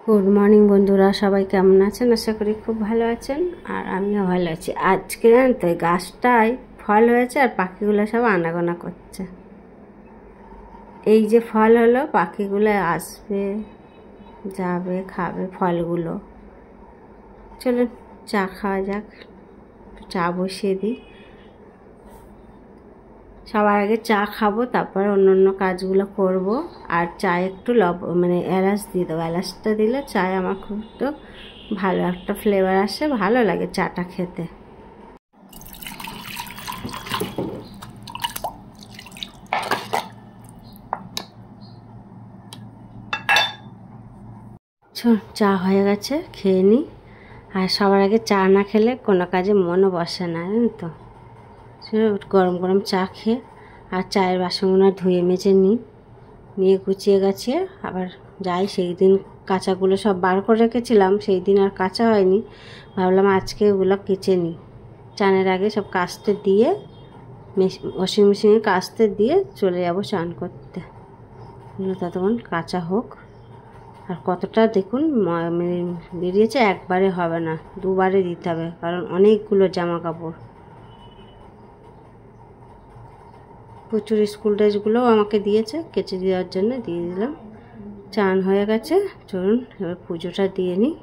Good morning বন্ধুরা, সবাই কেমন আছেন? আশা করি খুব ভালো আছেন, আর আমিও ভালো আছি। আজকে জানেন তো, গাছটায় ফল হয়েছে আর পাখিগুলো সব আনাগোনা করছে। এই যে ফল হলো, পাখিগুলো আসবে, যাবে, খাবে ফলগুলো। চলুন চা খাওয়া যাক। চা বসিয়ে দিই। সবার আগে চা খাবো, তারপর অন্য কাজগুলো করব। আর চা একটু এলাচ দিয়ে দেবো। এলাচটা দিলে চায় আমার খুব তো ভালো একটা ফ্লেভার আসে, ভালো লাগে চাটা খেতে। চা হয়ে গেছে, খেয়ে নিই। আর সবার আগে চা না খেলে কোনো কাজে মনও বসে না, জানেন তো। গরম গরম চা খেয়ে আর চায়ের বাসনগুলো ধুয়ে মেজে নিয়ে গুছিয়ে গাছিয়ে আবার যাই। সেই দিন কাঁচাগুলো সব বার করে রেখেছিলাম, সেই দিন আর কাঁচা হয়নি। ভাবলাম আজকে ওগুলো কেচে নিই। চানের আগে সব কাচতে দিয়ে ওয়াশিং মেশিনে কাচতে দিয়ে চলে যাবো চান করতে। ততক্ষণ কাঁচা হোক। আর কতটা দেখুন বেরিয়েছে, একবারে হবে না, দুবারে দিতে হবে, কারণ অনেকগুলো জামা কাপড়। প্রচুর স্কুল ড্রেসগুলোও আমাকে দিয়েছে, কেচে দেওয়ার জন্য দিয়ে দিলাম। চান হয়ে গেছে, চলুন এবার পুজোটা দিয়ে নিই।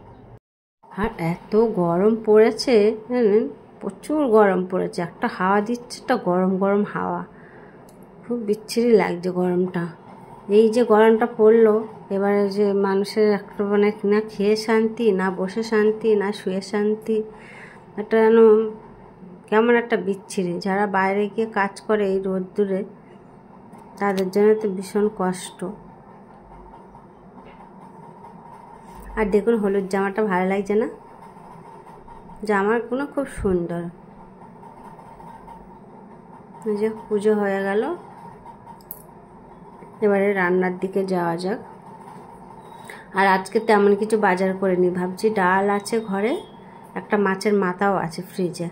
আর এত গরম পড়েছে জানেন, প্রচুর গরম পড়েছে। একটা হাওয়া দিচ্ছে, একটা গরম গরম হাওয়া, খুব বিচ্ছিরি লাগছে গরমটা। এই যে গরমটা পড়লো, এবারে যে মানুষের একটা না খেয়ে শান্তি, না বসে শান্তি, না শুয়ে শান্তি, একটা যেন কেমন একটা বিচ্ছিরি। যারা বাইরে গিয়ে কাজ করে এই রোদ্দুরে, তাদের জন্য তো ভীষণ কষ্ট। আর দেখুন হলুদ জামাটা ভালো লাগছে না? জামাগুলো খুব সুন্দর। যে পুজো হয়ে গেল, এবারে রান্নার দিকে যাওয়া যাক। আর আজকে তেমন কিছু বাজার করিনি। ভাবছি ডাল আছে ঘরে, একটা মাছের মাথাও আছে ফ্রিজে।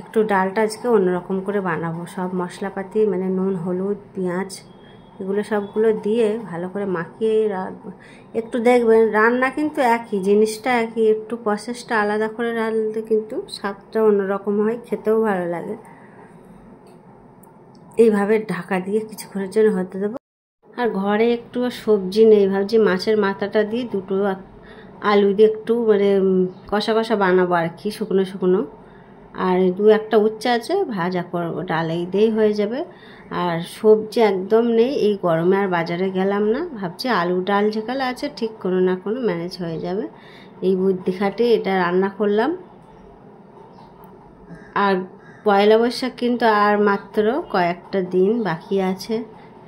একটু ডালটা আজকে অন্যরকম করে বানাবো। সব মশলাপাতি নুন, হলুদ, পেঁয়াজ এগুলো সবগুলো দিয়ে ভালো করে মাখিয়ে রাখবো। একটু দেখবেন রান্না কিন্তু একই, জিনিসটা একই, একটু প্রসেসটা আলাদা করে রাখলে কিন্তু স্বাদটা অন্যরকম হয়, খেতেও ভালো লাগে। এইভাবে ঢাকা দিয়ে কিছুক্ষণের জন্য হতে দেবো। আর ঘরে একটু সবজি নেই, ভাবছি মাছের মাথাটা দিয়ে দুটো আলু দিয়ে একটু কষা কষা বানাবো আর কি, শুকনো শুকনো। আর একটা উচ্ছে আছে, ভাজা করবো, ডাল এই দিয়েই হয়ে যাবে। আর সবজি একদম নেই, এই গরমে আর বাজারে গেলাম না। ভাবছি আলু ডাল যেখানে আছে ঠিক কোনো না কোনো ম্যানেজ হয়ে যাবে। এই বুদ্ধি খাটে এটা রান্না করলাম। আর পয়লা বৈশাখ কিন্তু আর মাত্র কয়েকটা দিন বাকি আছে।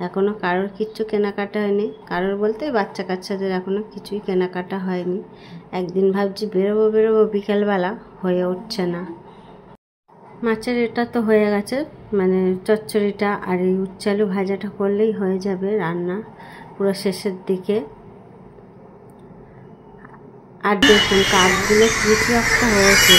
এখনও কারোর কিচ্ছু কেনাকাটা হয়নি। কারোর বলতে বাচ্চা কাচ্চাদের এখনও কিছুই কেনাকাটা হয়নি। একদিন ভাবছি বেরোবো বিকেলবেলা, হয়ে উঠছে না। মাছের এটা তো হয়ে গেছে, চচ্চড়িটা আর এই উচ্ছে আলু ভাজাটা করলেই হয়ে যাবে রান্না পুরো শেষের দিকে। আর দেখুন কাঠগুলো কিছু একটা হয়েছে,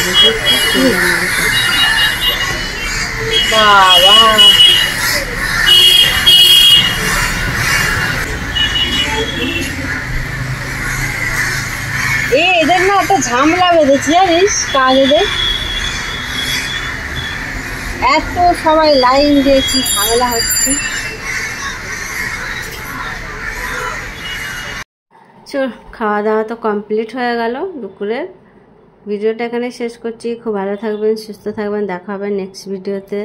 এদের না একটা ঝামেলা বেঁধেছি জানিস, কাজেদের এত সবাই লাইন দিয়ে কি ঝামেলা হচ্ছে। চল, খাওয়া দাওয়া তো কমপ্লিট হয়ে গেল দুপুরের। ভিডিওটা এখানে শেষ করছি। খুব ভালো থাকবেন, সুস্থ থাকবেন, দেখা হবে নেক্সট ভিডিওতে।